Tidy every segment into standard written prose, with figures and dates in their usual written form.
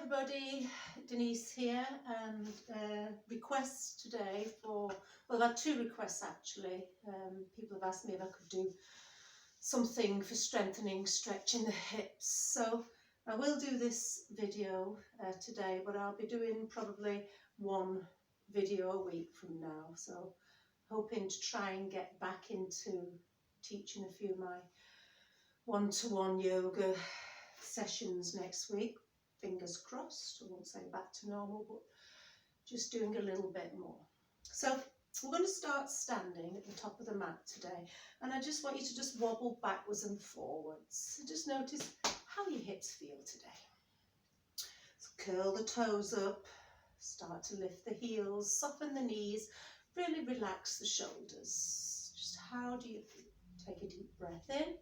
everybody, Denise here, and requests today for, well, I've had 2 requests actually. People have asked me if I could do something for strengthening, stretching the hips. So I will do this video today, but I'll be doing probably 1 video a week from now. So hoping to try and get back into teaching a few of my one-to-one yoga sessions next week. Fingers crossed. I won't say back to normal, but just doing a little bit more. So we're going to start standing at the top of the mat today, and I just want you to just wobble backwards and forwards. So just notice how your hips feel today. So curl the toes up, start to lift the heels, soften the knees, really relax the shoulders. Just how do you feel? Take a deep breath in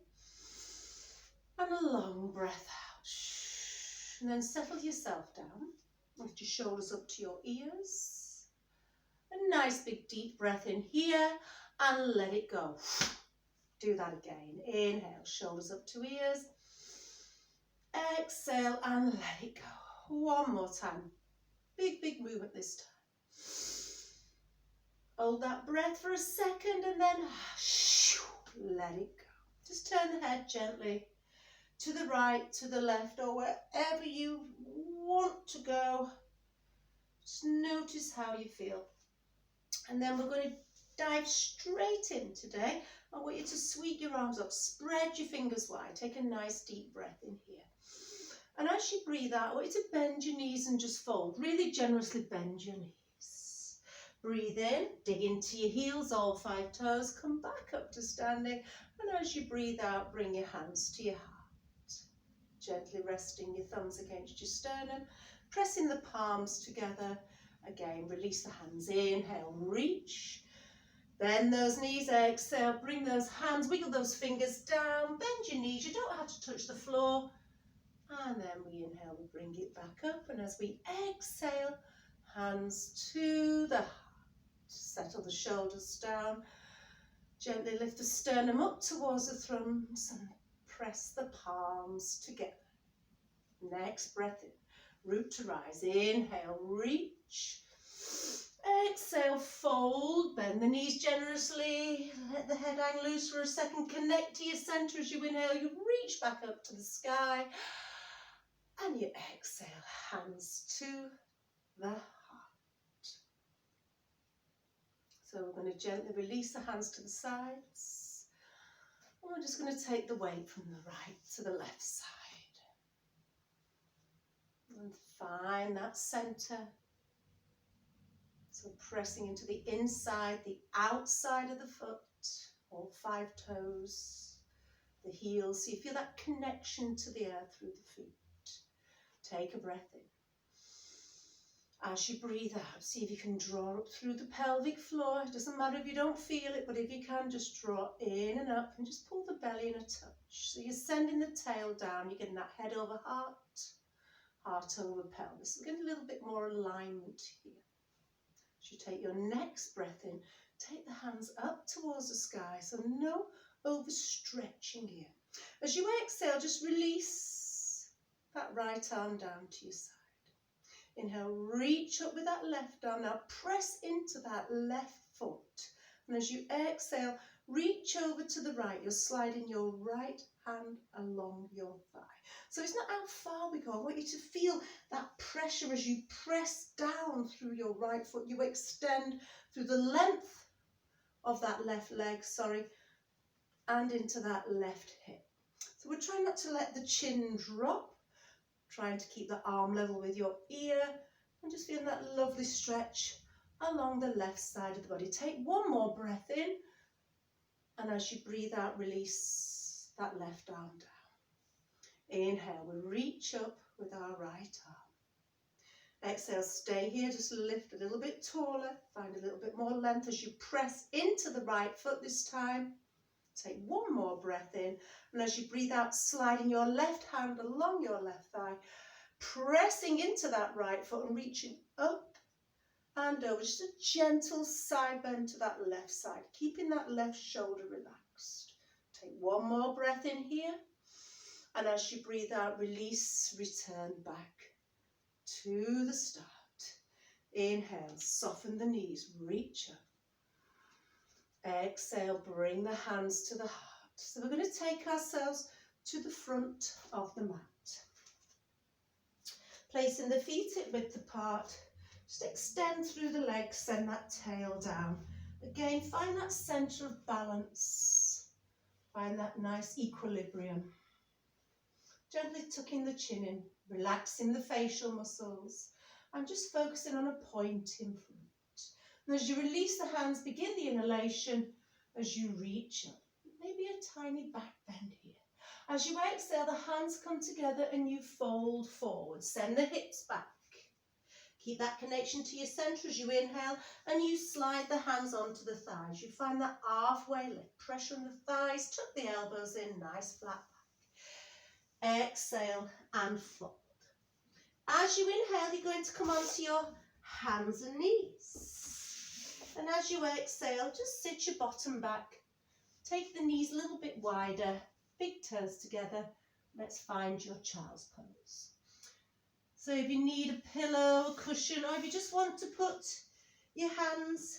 and a long breath out. And then settle yourself down. Lift your shoulders up to your ears. A nice big deep breath in here and let it go. Do that again. Inhale, shoulders up to ears. Exhale and let it go. One more time. Big, big movement this time. Hold that breath for a second and then let it go. Just turn the head gently to the right, to the left, or wherever you want to go. Just notice how you feel. And then we're going to dive straight in today. I want you to sweep your arms up, spread your fingers wide, take a nice deep breath in here. And as you breathe out, I want you to bend your knees and just fold. Really generously bend your knees. Breathe in, dig into your heels, all 5 toes, come back up to standing. And as you breathe out, bring your hands to your heart. Gently resting your thumbs against your sternum, pressing the palms together. Again, release the hands. Inhale, reach. Bend those knees, exhale, bring those hands, wiggle those fingers down, bend your knees. You don't have to touch the floor. And then we inhale, we bring it back up. And as we exhale, hands to the heart. Settle the shoulders down. Gently lift the sternum up towards the thumbs and press the palms together. Next breath in, root to rise. Inhale, reach. Exhale, fold. Bend the knees generously. Let the head hang loose for a second. Connect to your center as you inhale. You reach back up to the sky. And you exhale, hands to the heart. So we're going to gently release the hands to the sides. And we're just going to take the weight from the right to the left side. And find that center. So pressing into the inside, the outside of the foot, all 5 toes, the heels. So you feel that connection to the earth through the feet. Take a breath in. As you breathe out, see if you can draw up through the pelvic floor. It doesn't matter if you don't feel it, but if you can, just draw in and up and just pull the belly in a touch. So you're sending the tail down, you're getting that head over heart, heart over pelvis. So get a little bit more alignment here. As you take your next breath in, take the hands up towards the sky. So no overstretching here. As you exhale, just release that right arm down to your side. Inhale, reach up with that left arm. Now press into that left foot. And as you exhale, reach over to the right. You're sliding your right hand along your thigh. So it's not how far we go. I want you to feel that pressure as you press down through your right foot. You extend through the length of that left leg, and into that left hip. So we're trying not to let the chin drop. Trying to keep the arm level with your ear and just feeling that lovely stretch along the left side of the body. Take one more breath in, and as you breathe out, release that left arm down. Inhale, we reach up with our right arm. Exhale, stay here, just lift a little bit taller, find a little bit more length as you press into the right foot this time. Take one more breath in, and as you breathe out, sliding your left hand along your left thigh, pressing into that right foot and reaching up and over. Just a gentle side bend to that left side, keeping that left shoulder relaxed. Take one more breath in here, and as you breathe out, release, return back to the start. Inhale, soften the knees, reach up. Exhale, bring the hands to the heart. So we're going to take ourselves to the front of the mat. Placing the feet width apart, just extend through the legs, send that tail down. Again, find that centre of balance. Find that nice equilibrium. Gently tucking the chin in, relaxing the facial muscles, and just focusing on a point in front. And as you release the hands, begin the inhalation as you reach up. Maybe a tiny back bend here. As you exhale, the hands come together and you fold forward. Send the hips back. Keep that connection to your centre as you inhale, and you slide the hands onto the thighs. You find that halfway lift. Pressure on the thighs, tuck the elbows in, nice flat back. Exhale and fold. As you inhale, you're going to come onto your hands and knees. And as you exhale, just sit your bottom back. Take the knees a little bit wider, big toes together. Let's find your child's pose. So if you need a pillow, a cushion, or if you just want to put your hands,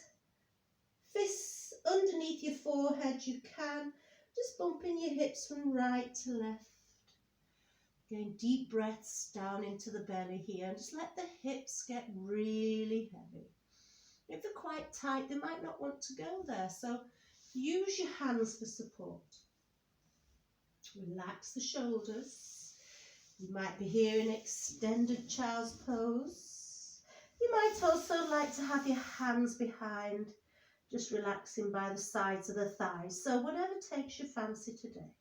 fists underneath your forehead, you can. Just bumping your hips from right to left. Again, deep breaths down into the belly here. And just let the hips get really heavy. If they're quite tight, they might not want to go there. So use your hands for support. Relax the shoulders. You might be here in extended child's pose. You might also like to have your hands behind, just relaxing by the sides of the thighs. So whatever takes your fancy today.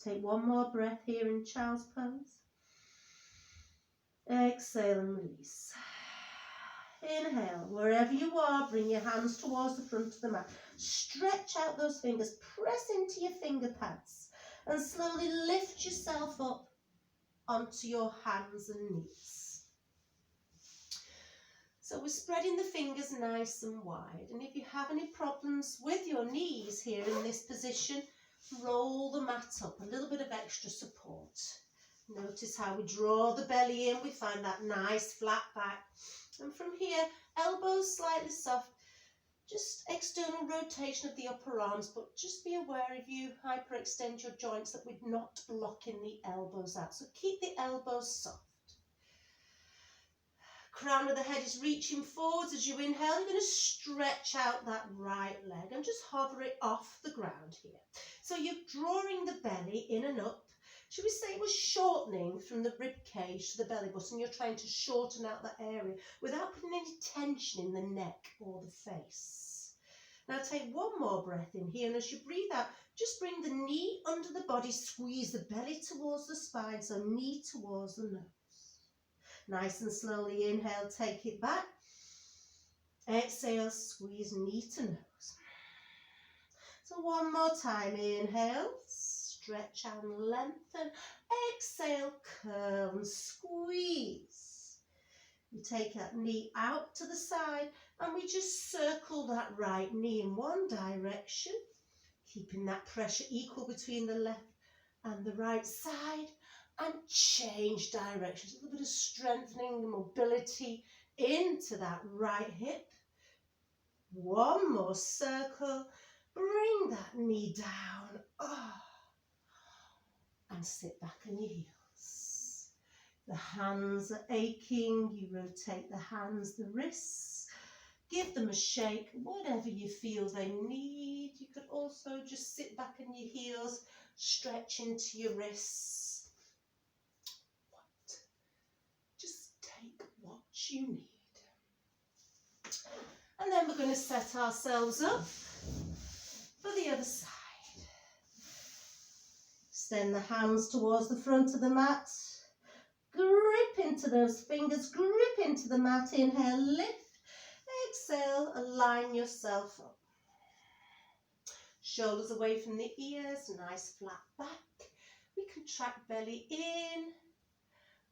Take one more breath here in child's pose. Exhale and release. Inhale, wherever you are, bring your hands towards the front of the mat. Stretch out those fingers, press into your finger pads, and slowly lift yourself up onto your hands and knees. So we're spreading the fingers nice and wide. And if you have any problems with your knees here in this position, roll the mat up, a little bit of extra support. Notice how we draw the belly in, we find that nice flat back. And from here, elbows slightly soft, just external rotation of the upper arms, but just be aware if you hyperextend your joints that we're not blocking the elbows out. So keep the elbows soft. Crown of the head is reaching forwards as you inhale. You're going to stretch out that right leg and just hover it off the ground here. So you're drawing the belly in and up. Should we say we're shortening from the rib cage to the belly button? You're trying to shorten out that area without putting any tension in the neck or the face. Now take one more breath in here, and as you breathe out, just bring the knee under the body, squeeze the belly towards the spine, so knee towards the nose. Nice and slowly inhale, take it back. Exhale, squeeze knee to nose. So one more time, inhale. Stretch and lengthen. Exhale, curl and squeeze. You take that knee out to the side and we just circle that right knee in one direction, keeping that pressure equal between the left and the right side, and change directions. A little bit of strengthening, mobility into that right hip. One more circle. Bring that knee down. And sit back on your heels. The hands are aching, you rotate the hands, the wrists, give them a shake, whatever you feel they need. You could also just sit back on your heels, stretch into your wrists. Just take what you need. And then we're going to set ourselves up for the other side. Extend the hands towards the front of the mat. Grip into those fingers, grip into the mat. Inhale, lift. Exhale, align yourself up. Shoulders away from the ears, nice flat back. We contract belly in.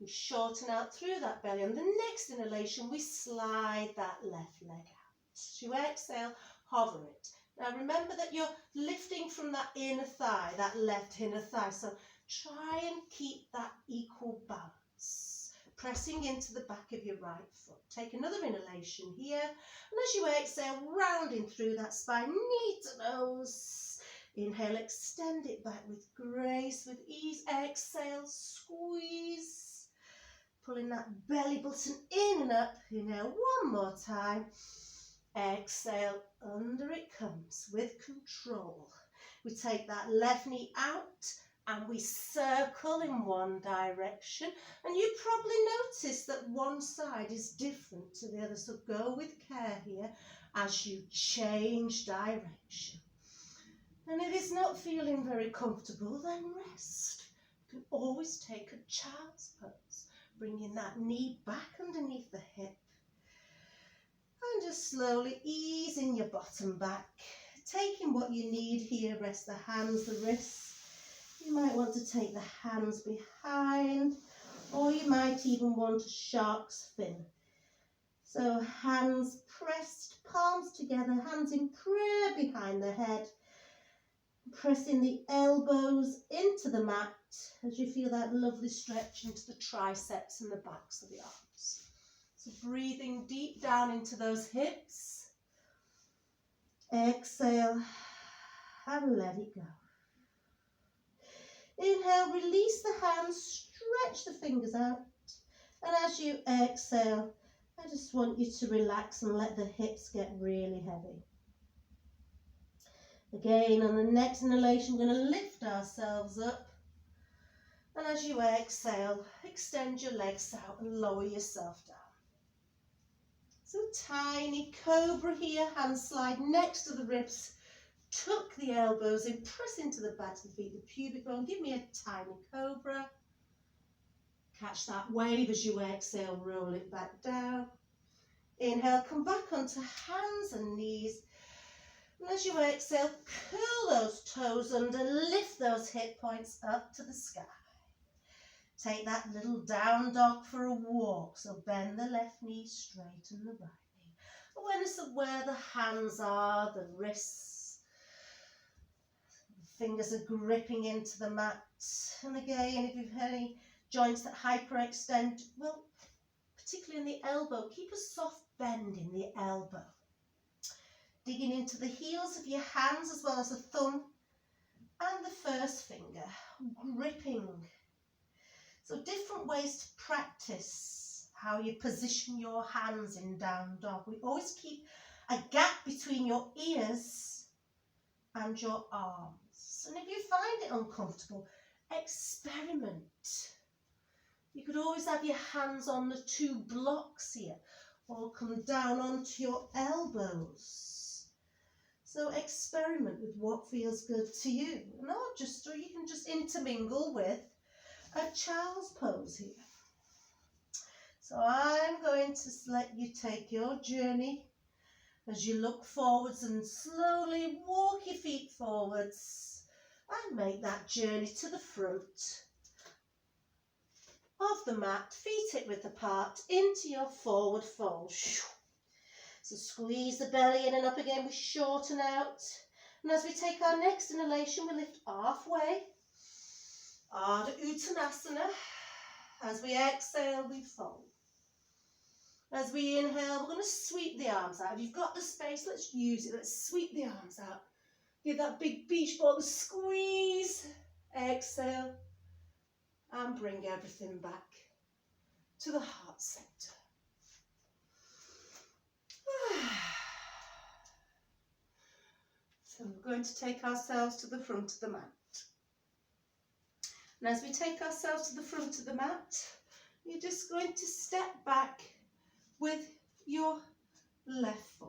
We shorten out through that belly. On the next inhalation, we slide that left leg out. As you exhale, hover it. Now remember that you're lifting from that inner thigh, that left inner thigh. So try and keep that equal balance. pressing into the back of your right foot. Take another inhalation here, and as you exhale, rounding through that spine, knee to nose. Inhale, extend it back with grace, with ease. Exhale, squeeze. Pulling that belly button in and up. Inhale one more time. Exhale, under it comes with control. We take that left knee out and we circle in one direction. And you probably notice that one side is different to the other. So go with care here as you change direction. And if it's not feeling very comfortable, then rest. You can always take a child's pose, bringing that knee back underneath the hip. And just slowly easing your bottom back. Taking what you need here, rest the hands, the wrists. You might want to take the hands behind, or you might even want a shark's fin. So hands pressed, palms together, hands in prayer behind the head. Pressing the elbows into the mat as you feel that lovely stretch into the triceps and the backs of the arms. So breathing deep down into those hips. Exhale and let it go. Inhale, release the hands, stretch the fingers out. And as you exhale, I just want you to relax and let the hips get really heavy. Again, on the next inhalation, we're going to lift ourselves up. And as you exhale, extend your legs out and lower yourself down. So tiny cobra here, hands slide next to the ribs. Tuck the elbows in, press into the backs of the feet, the pubic bone. Give me a tiny cobra. Catch that wave as you exhale, roll it back down. Inhale, come back onto hands and knees. And as you exhale, curl those toes under, lift those hip points up to the sky. Take that little down dog for a walk. So bend the left knee, straighten the right knee. Awareness of where the hands are, the wrists. The fingers are gripping into the mat. And again, if you've had any joints that hyperextend, well, particularly in the elbow, keep a soft bend in the elbow. Digging into the heels of your hands as well as the thumb and the first finger, gripping. So different ways to practice how you position your hands in down dog. We always keep a gap between your ears and your arms. And if you find it uncomfortable, experiment. You could always have your hands on the two blocks here or come down onto your elbows. So experiment with what feels good to you. Or you can just intermingle with a child's pose here. So I'm going to let you take your journey as you look forwards and slowly walk your feet forwards and make that journey to the front of the mat, feet hip width apart, into your forward fold. So squeeze the belly in and up again, we shorten out. And as we take our next inhalation, we lift halfway. Ardha Uttanasana. As we exhale, we fold. As we inhale, we're going to sweep the arms out. If you've got the space, let's use it. Let's sweep the arms out. Give that big beach ball a squeeze. Exhale. And bring everything back to the heart center. So we're going to take ourselves to the front of the mat. And as we take ourselves to the front of the mat, you're just going to step back with your left foot.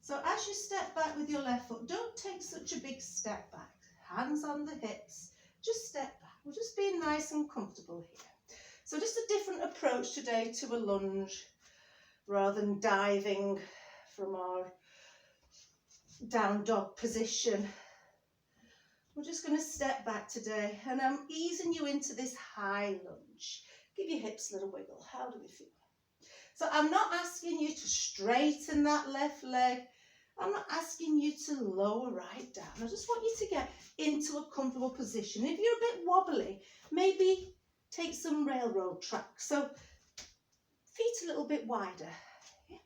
So as you step back with your left foot, don't take such a big step back. Hands on the hips, just step back. We're just being nice and comfortable here. So just a different approach today to a lunge, rather than diving from our down dog position. We're just going to step back today, and I'm easing you into this high lunge. Give your hips a little wiggle. How do they feel? So I'm not asking you to straighten that left leg. I'm not asking you to lower right down. I just want you to get into a comfortable position. If you're a bit wobbly, maybe take some railroad tracks. So feet a little bit wider. Yeah.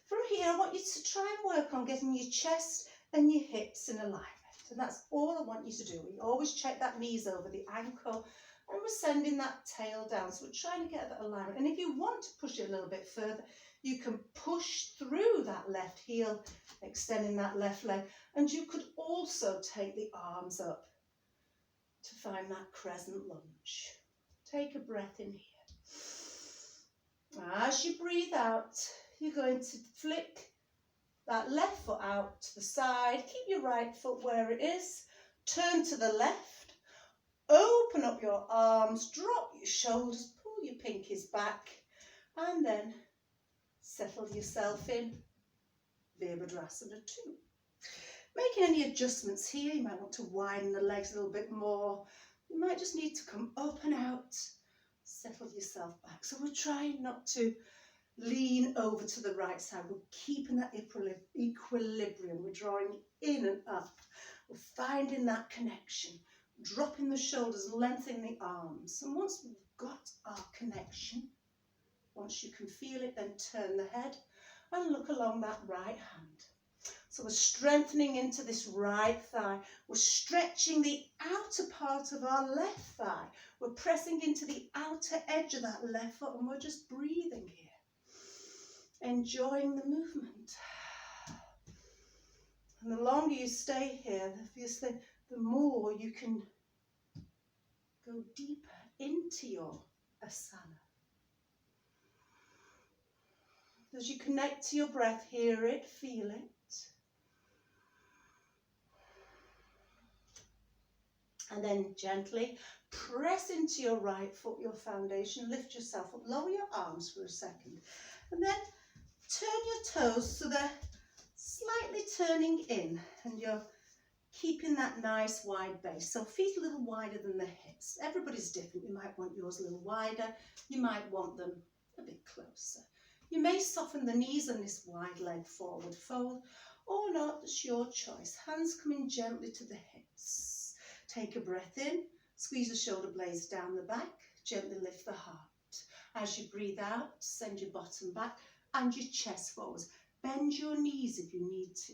From here, I want you to try and work on getting your chest and your hips in alignment. And that's all I want you to do. We always check that knees over the ankle, and we're sending that tail down. So we're trying to get that alignment. And if you want to push it a little bit further, you can push through that left heel, extending that left leg. And you could also take the arms up to find that crescent lunge. Take a breath in here. As you breathe out, you're going to flick that left foot out to the side. Keep your right foot where it is. Turn to the left. Open up your arms. Drop your shoulders. Pull your pinkies back. And then settle yourself in. Virabhadrasana 2. Making any adjustments here. You might want to widen the legs a little bit more. You might just need to come up and out. Settle yourself back. So we're trying not to lean over to the right side. We're keeping that equilibrium. We're drawing in and up. We're finding that connection. Dropping the shoulders, lengthening the arms. And once we've got our connection, once you can feel it, then turn the head and look along that right hand. So we're strengthening into this right thigh. We're stretching the outer part of our left thigh. We're pressing into the outer edge of that left foot, and we're just breathing here. Enjoying the movement. And the longer you stay here, obviously, the more you can go deeper into your asana. As you connect to your breath, hear it, feel it. And then gently press into your right foot, your foundation. Lift yourself up. Lower your arms for a second. And then turn your toes so they're slightly turning in. And you're keeping that nice wide base. So feet a little wider than the hips. Everybody's different. You might want yours a little wider. You might want them a bit closer. You may soften the knees on this wide leg forward fold or not. It's your choice. Hands coming gently to the hips. Take a breath in, squeeze the shoulder blades down the back, gently lift the heart. As you breathe out, send your bottom back and your chest forwards. Bend your knees if you need to.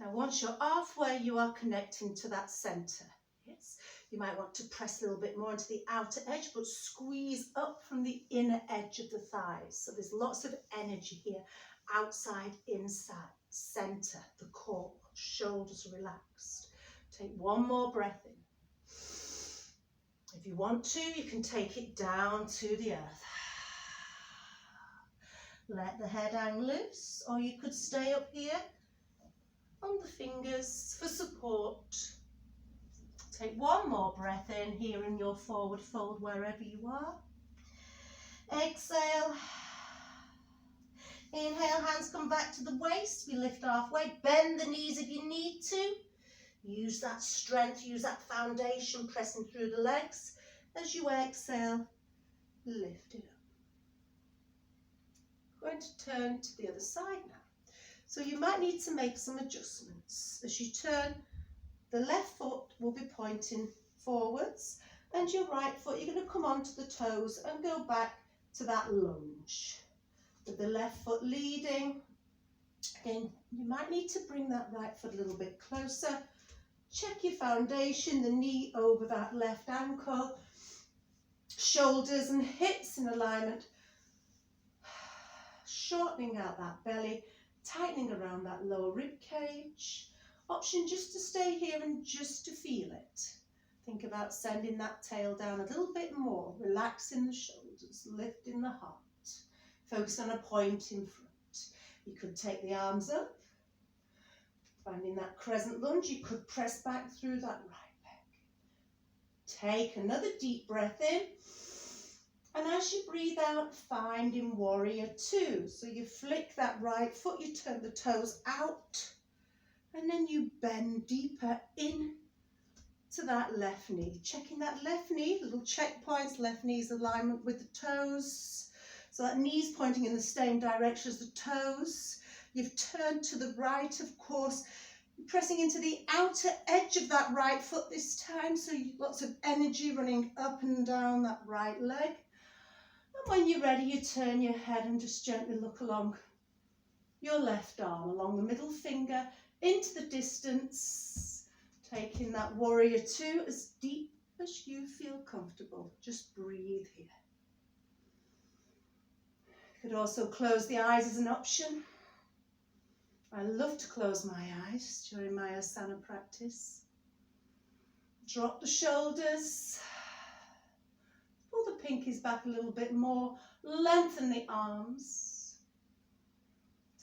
Now once you're halfway, you are connecting to that centre. Yes, you might want to press a little bit more into the outer edge, but squeeze up from the inner edge of the thighs. So there's lots of energy here, outside, inside, centre, the core, shoulders relaxed. Take one more breath in. If you want to, you can take it down to the earth. Let the head hang loose, or you could stay up here on the fingers for support. Take one more breath in here in your forward fold wherever you are. Exhale. Inhale, hands come back to the waist. We lift halfway. Bend the knees if you need to. Use that strength, use that foundation, pressing through the legs. As you exhale, lift it up. I'm going to turn to the other side now. So you might need to make some adjustments. As you turn, the left foot will be pointing forwards, and your right foot, you're going to come onto the toes and go back to that lunge. With the left foot leading. Again, you might need to bring that right foot a little bit closer. Check your foundation, the knee over that left ankle, shoulders and hips in alignment, shortening out that belly, tightening around that lower rib cage. Option just to stay here and just to feel it. Think about sending that tail down a little bit more, relaxing the shoulders, lifting the heart. Focus on a point in front. You could take the arms up. Finding that crescent lunge, you could press back through that right leg. Take another deep breath in. And as you breathe out, finding warrior 2. So you flick that right foot, you turn the toes out, and then you bend deeper in to that left knee. Checking that left knee, little checkpoints, left knee's alignment with the toes. So that knee's pointing in the same direction as the toes. You've turned to the right, of course. Pressing into the outer edge of that right foot this time, so lots of energy running up and down that right leg. And when you're ready, you turn your head and just gently look along your left arm, along the middle finger, into the distance, taking that warrior two as deep as you feel comfortable. Just breathe here. You could also close the eyes as an option. I love to close my eyes during my asana practice. Drop the shoulders. Pull the pinkies back a little bit more. Lengthen the arms.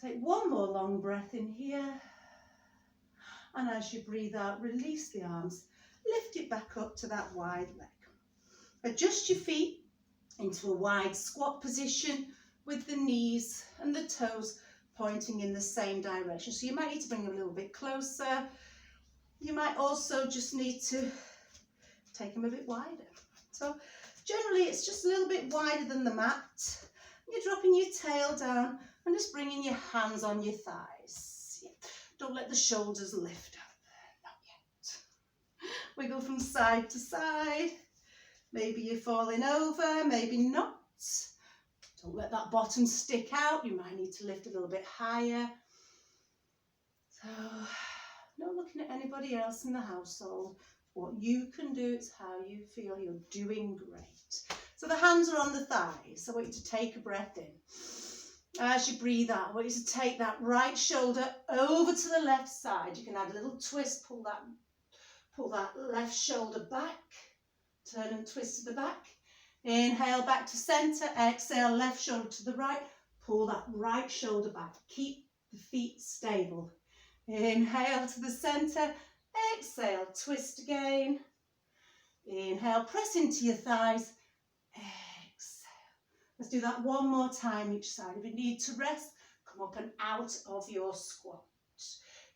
Take one more long breath in here. And as you breathe out, release the arms. Lift it back up to that wide leg. Adjust your feet into a wide squat position with the knees and the toes pointing in the same direction. So you might need to bring them a little bit closer. You might also just need to take them a bit wider. So generally it's just a little bit wider than the mat. You're dropping your tail down and just bringing your hands on your thighs. Yeah. Don't let the shoulders lift up. Not yet. Wiggle from side to side. Maybe you're falling over, maybe not. Don't let that bottom stick out. You might need to lift a little bit higher. So, not looking at anybody else in the household. What you can do is how you feel. You're doing great. So the hands are on the thighs. I want you to take a breath in. As you breathe out, I want you to take that right shoulder over to the left side. You can add a little twist, pull that left shoulder back. Turn and twist to the back. Inhale back to center. Exhale, left shoulder to the right. Pull that right shoulder back. Keep the feet stable. Inhale to the center. Exhale, twist again. Inhale, press into your thighs. Exhale. Let's do that one more time each side. If you need to rest, come up and out of your squat.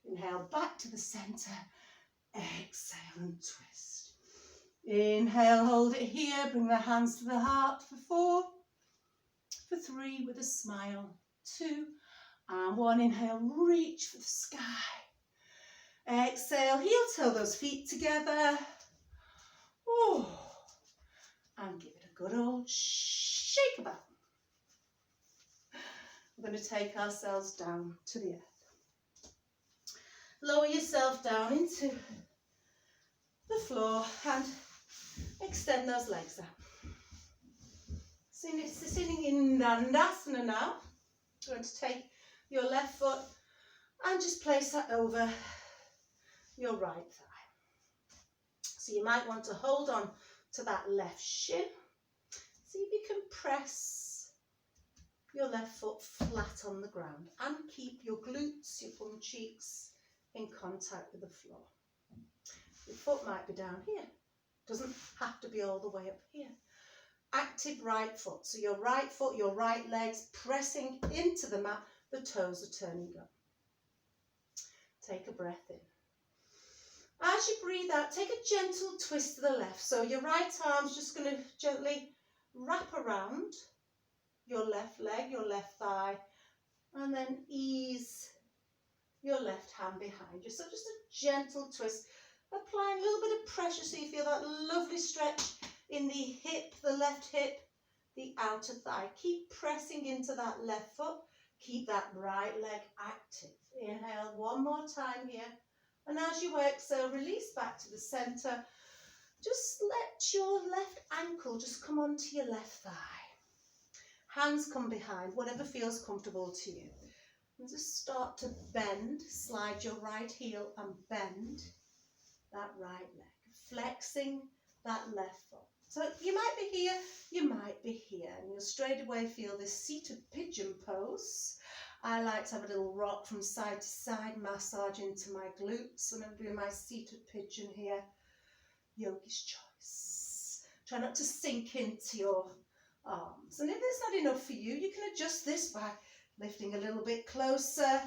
Inhale, back to the center. Exhale and twist. Inhale, hold it here. Bring the hands to the heart for 4, for 3 with a smile, 2, and 1. Inhale, reach for the sky. Exhale, heel toe those feet together. Oh, and give it a good old shake about. We're going to take ourselves down to the earth. Lower yourself down into the floor and extend those legs out. Sitting in Dandasana now. You're going to take your left foot and just place that over your right thigh. So you might want to hold on to that left shin. See if you can press your left foot flat on the ground and keep your glutes, your bum cheeks in contact with the floor. Your foot might be down here. Doesn't have to be all the way up here. Active right foot. So your right foot, your right legs pressing into the mat. The toes are turning up. Take a breath in. As you breathe out, take a gentle twist to the left. So your right arm's just going to gently wrap around your left leg, your left thigh, and then ease your left hand behind you. So just a gentle twist, applying a little bit of pressure so you feel that lovely stretch in the hip, the left hip, the outer thigh. Keep pressing into that left foot. Keep that right leg active. Inhale one more time here. And as you exhale, release back to the center. Just let your left ankle just come onto your left thigh. Hands come behind, whatever feels comfortable to you. And just start to bend, slide your right heel and bend that right leg, flexing that left foot. So you might be here, you might be here, and you'll straight away feel this seated pigeon pose. I like to have a little rock from side to side, massage into my glutes, and I'm doing my seated pigeon here. Yogi's choice. Try not to sink into your arms. And if it's not enough for you, you can adjust this by lifting a little bit closer,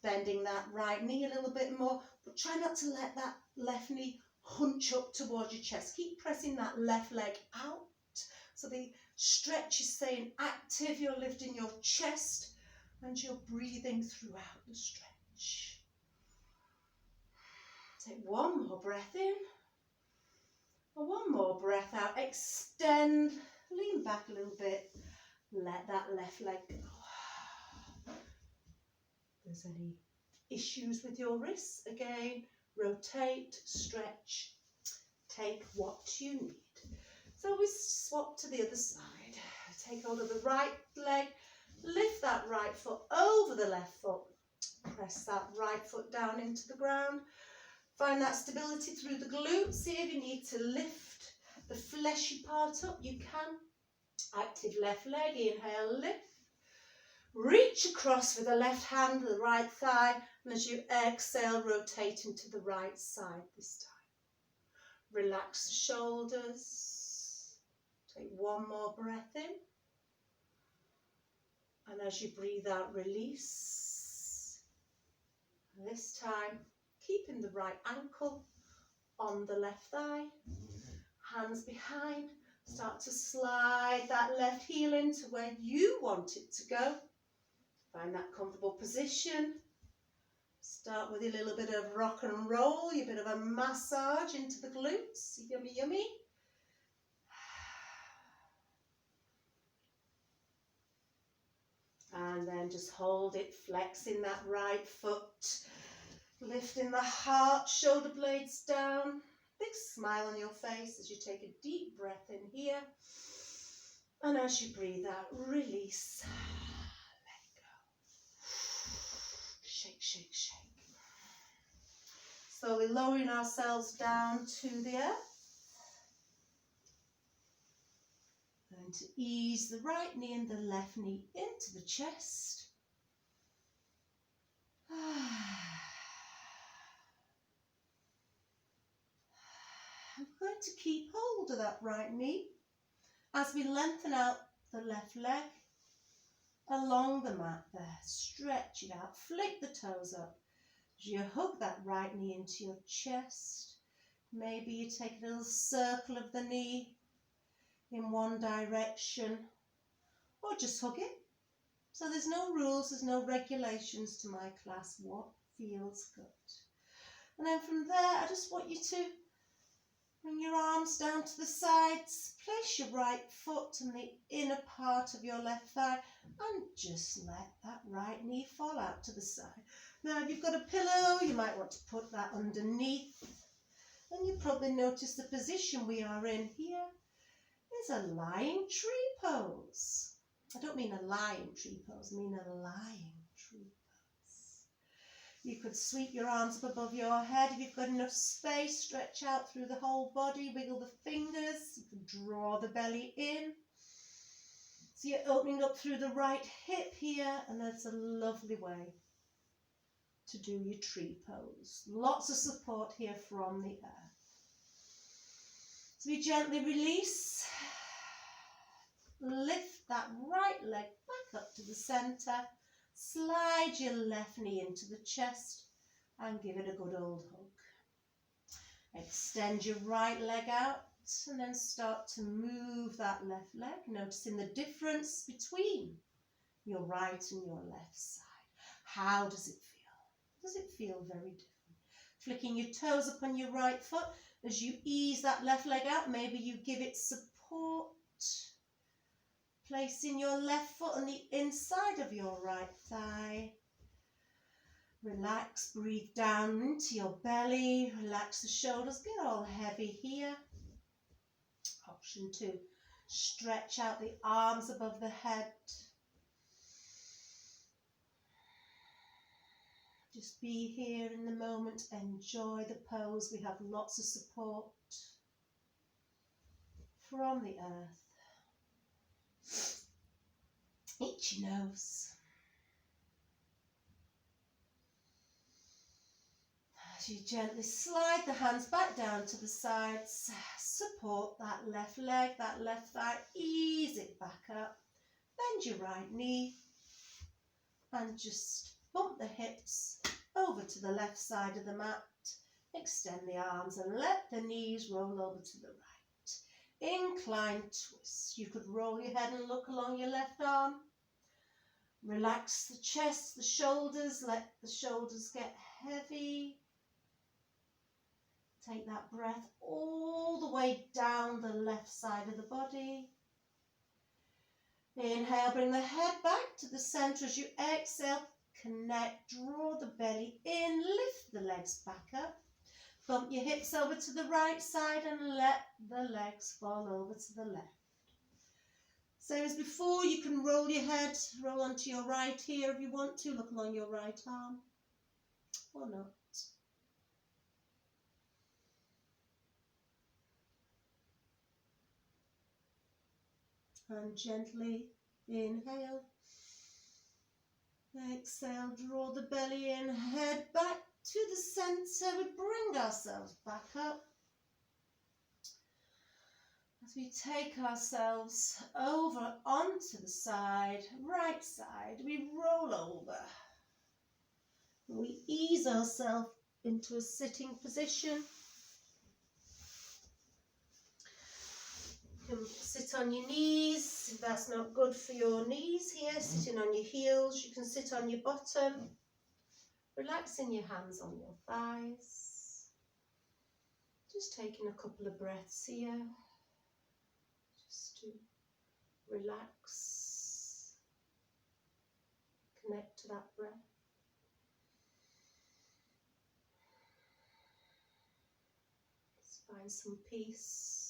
bending that right knee a little bit more, but try not to let that left knee hunch up towards your chest. Keep pressing that left leg out so the stretch is staying active. You're lifting your chest and you're breathing throughout the stretch. Take one more breath in. And one more breath out. Extend. Lean back a little bit. Let that left leg go. If there's any issues with your wrists, again, rotate, stretch, take what you need. So we swap to the other side. Take hold of the right leg, lift that right foot over the left foot, press that right foot down into the ground, find that stability through the glutes. See if you need to lift the fleshy part up, you can. Active left leg, inhale, lift. Reach across with the left hand, the right thigh, and as you exhale, rotate into the right side this time. Relax the shoulders. Take one more breath in. And as you breathe out, release. And this time, keeping the right ankle on the left thigh, hands behind. Start to slide that left heel into where you want it to go. Find that comfortable position. Start with a little bit of rock and roll, a bit of a massage into the glutes. Yummy, yummy. And then just hold it, flexing that right foot, lifting the heart, shoulder blades down. Big smile on your face as you take a deep breath in here. And as you breathe out, release. Let go. Shake, shake, shake. Slowly lowering ourselves down to the earth. Going to ease the right knee and the left knee into the chest. I'm going to keep hold of that right knee as we lengthen out the left leg along the mat there. Stretch it out, flick the toes up. As you hug that right knee into your chest, maybe you take a little circle of the knee in one direction, or just hug it. So there's no rules, there's no regulations to my class. What feels good? And then from there, I just want you to bring your arms down to the sides, place your right foot on the inner part of your left thigh, and just let that right knee fall out to the side. Now, if you've got a pillow, you might want to put that underneath. And you probably notice the position we are in here is a lying tree pose. I don't mean a lying tree pose, I mean a lying tree pose. You could sweep your arms up above your head. If you've got enough space, stretch out through the whole body, wiggle the fingers. You can draw the belly in. So you're opening up through the right hip here, and that's a lovely way to do your tree pose. Lots of support here from the earth. So we gently release. Lift that right leg back up to the centre. Slide your left knee into the chest and give it a good old hug. Extend your right leg out and then start to move that left leg, noticing the difference between your right and your left side. How does it feel? Does it feel very different? Flicking your toes up on your right foot. As you ease that left leg out, maybe you give it support. Placing your left foot on the inside of your right thigh. Relax, breathe down into your belly. Relax the shoulders, get all heavy here. Option 2, stretch out the arms above the head. Just be here in the moment, enjoy the pose. We have lots of support from the earth. Itchy nose. As you gently slide the hands back down to the sides, support that left leg, that left thigh, ease it back up. Bend your right knee and just bump the hips over to the left side of the mat. Extend the arms and let the knees roll over to the right. Incline twist. You could roll your head and look along your left arm. Relax the chest, the shoulders, let the shoulders get heavy. Take that breath all the way down the left side of the body. Inhale, bring the head back to the center. As you exhale, connect, draw the belly in, lift the legs back up. Bump your hips over to the right side and let the legs fall over to the left. Same as before, you can roll your head, roll onto your right here if you want to, look along your right arm, or not. And gently inhale, exhale, draw the belly in, head back to the center. We bring ourselves back up. As we take ourselves over onto the side, right side, we roll over. We ease ourselves into a sitting position. You can sit on your knees. If that's not good for your knees here, sitting on your heels. You can sit on your bottom, relaxing your hands on your thighs. Just taking a couple of breaths here. Just to relax, connect to that breath. Just find some peace.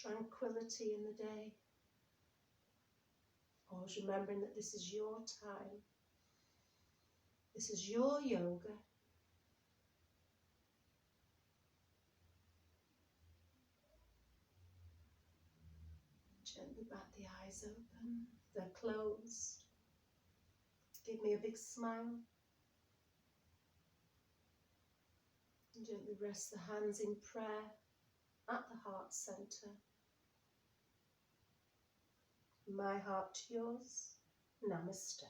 Tranquility in the day. Always remembering that this is your time. This is your yoga. Gently bat the eyes open. They're closed. Give me a big smile. And gently rest the hands in prayer at the heart center. My heart to yours. Namaste.